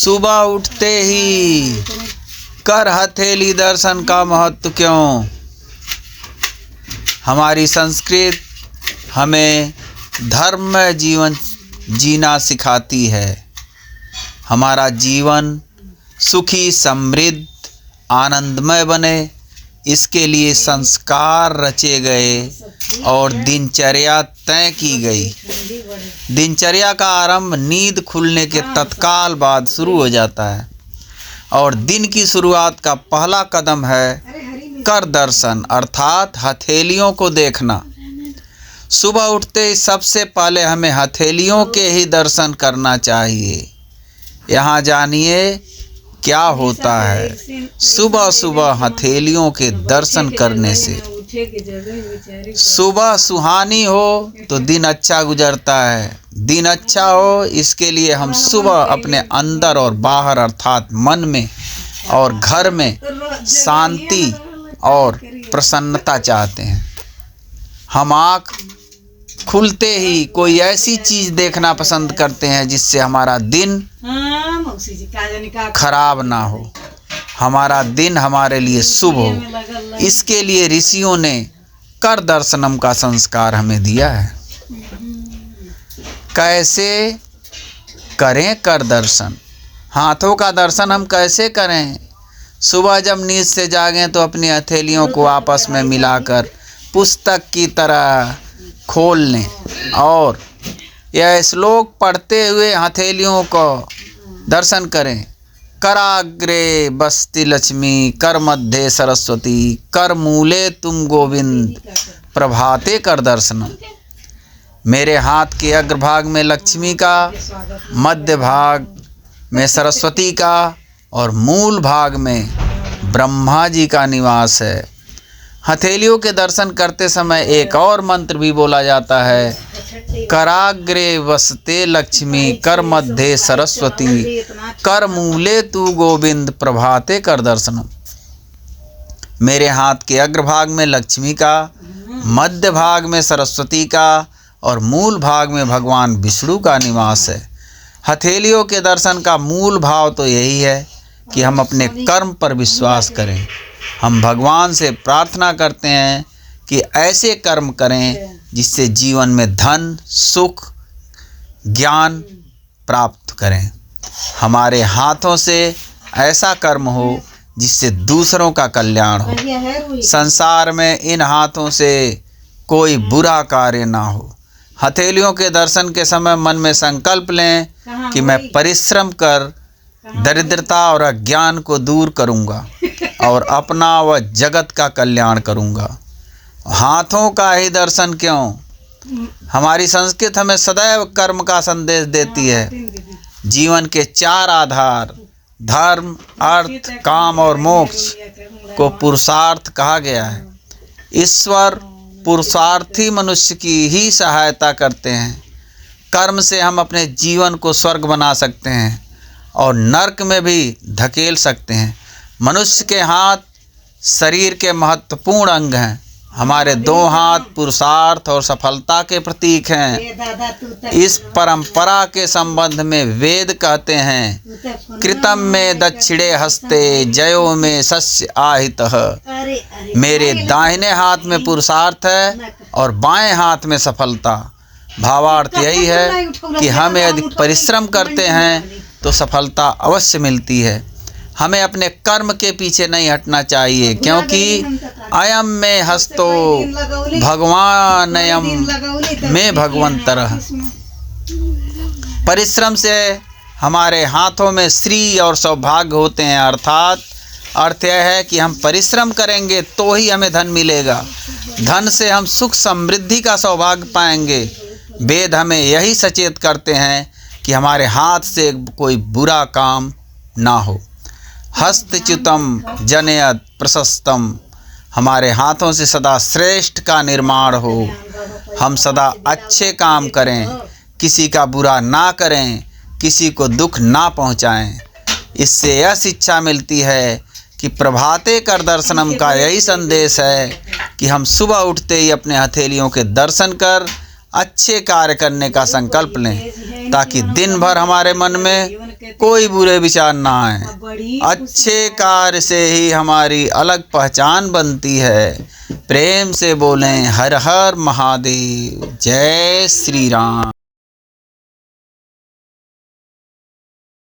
सुबह उठते ही कर हथेली दर्शन का महत्व क्यों। हमारी संस्कृत हमें धर्ममय जीवन जीना सिखाती है। हमारा जीवन सुखी, समृद्ध, आनंदमय बने, इसके लिए संस्कार रचे गए और दिनचर्या तय की गई। दिनचर्या का आरंभ नींद खुलने के तत्काल बाद शुरू हो जाता है और दिन की शुरुआत का पहला कदम है कर दर्शन, अर्थात हथेलियों को देखना। सुबह उठते ही सबसे पहले हमें हथेलियों के ही दर्शन करना चाहिए। यहाँ जानिए क्या होता है सुबह सुबह हथेलियों के दर्शन करने से। सुबह सुहानी हो तो दिन अच्छा गुजरता है। दिन अच्छा हो इसके लिए हम सुबह अपने अंदर और बाहर अर्थात मन में और घर में शांति और प्रसन्नता चाहते हैं। हम आँख खुलते ही कोई ऐसी चीज़ देखना पसंद करते हैं जिससे हमारा दिन खराब ना हो, हमारा दिन हमारे लिए शुभ हो। इसके लिए ऋषियों ने कर दर्शनम का संस्कार हमें दिया है। कैसे करें कर दर्शन? हाथों का दर्शन हम कैसे करें? सुबह जब नींद से जागें तो अपनी हथेलियों को आपस में मिलाकर पुस्तक की तरह खोल लें और यह श्लोक पढ़ते हुए हथेलियों को दर्शन करें। कराग्रे बस्ति लक्ष्मी, कर मध्य सरस्वती, कर मूले तुम गोविंद, प्रभाते कर दर्शनम। मेरे हाथ के अग्रभाग में लक्ष्मी का, मध्य भाग में सरस्वती का और मूल भाग में ब्रह्मा जी का निवास है। हथेलियों के दर्शन करते समय एक और मंत्र भी बोला जाता है। कराग्रे वसते लक्ष्मी, कर मध्य सरस्वती, कर मूले तू गोविंद, प्रभाते कर दर्शनम। मेरे हाथ के अग्रभाग में लक्ष्मी का, मध्य भाग में सरस्वती का और मूल भाग में भगवान विष्णु का निवास है। हथेलियों के दर्शन का मूल भाव तो यही है कि हम अपने कर्म पर विश्वास करें। हम भगवान से प्रार्थना करते हैं कि ऐसे कर्म करें जिससे जीवन में धन, सुख, ज्ञान प्राप्त करें। हमारे हाथों से ऐसा कर्म हो जिससे दूसरों का कल्याण हो। संसार में इन हाथों से कोई बुरा कार्य ना हो। हथेलियों के दर्शन के समय मन में संकल्प लें कि मैं परिश्रम कर दरिद्रता और अज्ञान को दूर करूंगा और अपना व जगत का कल्याण करूंगा। हाथों का ही दर्शन क्यों? हमारी संस्कृत हमें सदैव कर्म का संदेश देती है। जीवन के चार आधार धर्म, अर्थ, काम और मोक्ष को पुरुषार्थ कहा गया है। ईश्वर पुरुषार्थी मनुष्य की ही सहायता करते हैं। कर्म से हम अपने जीवन को स्वर्ग बना सकते हैं और नरक में भी धकेल सकते हैं। मनुष्य के हाथ शरीर के महत्वपूर्ण अंग हैं। हमारे दो हाथ पुरुषार्थ और सफलता के प्रतीक हैं। इस परंपरा के संबंध में वेद कहते हैं, कृतम में दक्षिणे हस्ते जयो में सस्य आहितः। मेरे दाहिने हाथ में पुरुषार्थ है और बाएं हाथ में सफलता। भावार्थ यही है कि हम यदि परिश्रम करते हैं तो सफलता अवश्य मिलती है। हमें अपने कर्म के पीछे नहीं हटना चाहिए, क्योंकि अयम में हस्तो भगवानयम में भगवंतरः। परिश्रम से हमारे हाथों में श्री और सौभाग्य होते हैं। अर्थात अर्थ यह है कि हम परिश्रम करेंगे तो ही हमें धन मिलेगा। धन से हम सुख समृद्धि का सौभाग्य पाएंगे। वेद हमें यही सचेत करते हैं कि हमारे हाथ से कोई बुरा काम ना हो। हस्तच्युतम जनयत प्रशस्तम। हमारे हाथों से सदा श्रेष्ठ का निर्माण हो। हम सदा अच्छे काम करें, किसी का बुरा ना करें, किसी को दुख ना पहुंचाएं। इससे यह शिक्षा मिलती है कि प्रभाते कर दर्शनम का यही संदेश है कि हम सुबह उठते ही अपने हथेलियों के दर्शन कर अच्छे कार्य करने का संकल्प लें, ताकि दिन भर हमारे मन में कोई बुरे विचार ना आए। अच्छे कार्य से ही हमारी अलग पहचान बनती है। प्रेम से बोलें हर हर महादेव। जय श्री राम।